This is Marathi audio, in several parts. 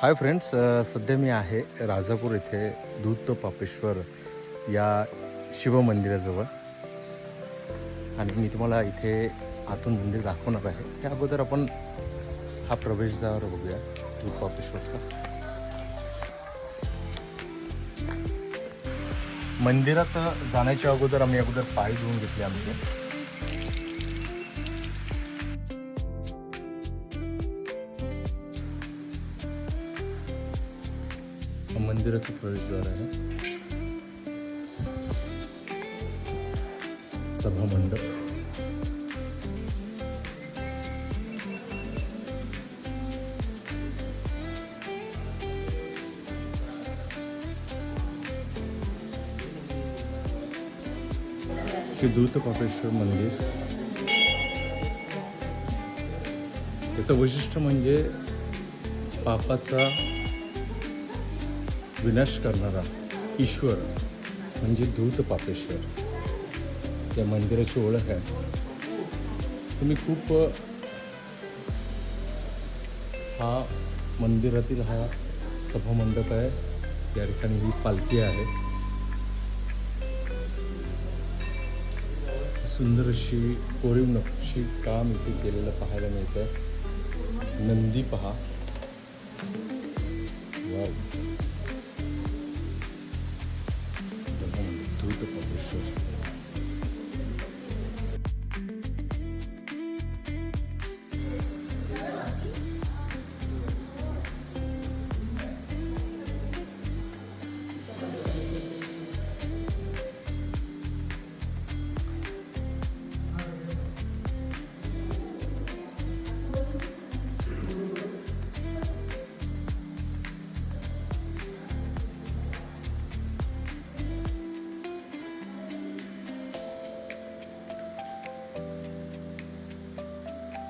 हाय फ्रेंड्स, सध्या मी आहे राजापूर येथे दूध पापेश्वर या शिवमंदिराजवळ आणि मी तुम्हाला इथे आतून मंदिर दाखवणार आहे. त्या अगोदर आपण हा प्रवेशद्वार बघूया दूध पापेश्वरचा. मंदिरात जाण्याच्या अगोदर आम्ही पाय धुवून घेतले आमचे. मंदिराचं प्रवेशद्वार आहे. सभा मंडप, श्री दूध पापेश्वर मंदिर. याचं वैशिष्ट्य म्हणजे पापाचा विनाश करणारा ईश्वर म्हणजे दूध पापेश्वर या मंदिराची ओळख आहे. तुम्ही खूप हा मंदिरातील हा सभामंडप आहे. या ठिकाणी ही पालखी आहे. सुंदर अशी कोरीव नक्षी काम इथे केलेलं पाहायला मिळतं. नंदी पहा, दूध पापेश्वर.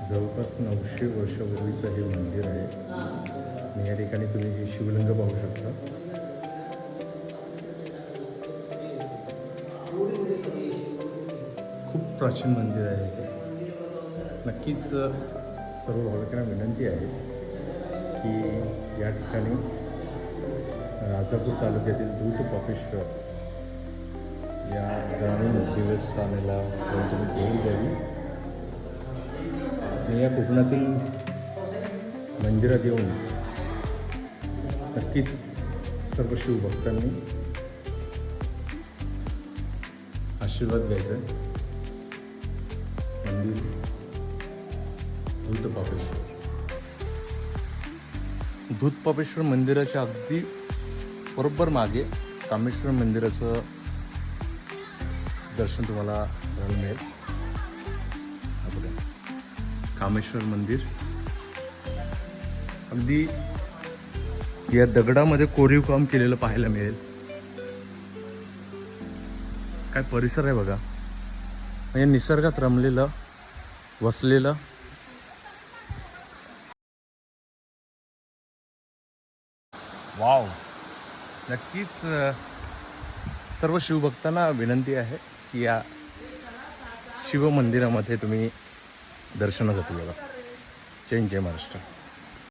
जवळपास 900 वर्षापूर्वीचं हे मंदिर आहे आणि या ठिकाणी तुम्ही हे शिवलिंग पाहू शकता. खूप प्राचीन मंदिर आहे हे. नक्कीच सर्व भाविकांना विनंती आहे की या ठिकाणी राजापूर तालुक्यातील दूध पापेश्वर या ग्रामीण देवस्थानाला तुम्ही भेट द्यावी. या कोकणातील मंदिरात येऊन नक्कीच सर्व शिवभक्तांनी आशीर्वाद घ्यायचा. मंदिर दूध पापेश्वर. दूध पापेश्वर मंदिराच्या अगदी बरोबर मागे कामेश्वर मंदिराचं दर्शन तुम्हाला मिळेल. कामेश्वर मंदिर अगदी या दगडामध्ये कोरीव काम केलेलं पाहायला मिळेल. काय परिसर आहे बघा, म्हणजे निसर्गात रमलेलं वसलेलं. वाव. नक्कीच सर्व शिवभक्तांना विनंती आहे की या शिवमंदिरामध्ये तुम्ही दर्शनासाठी बघा. जय महाराष्ट्र.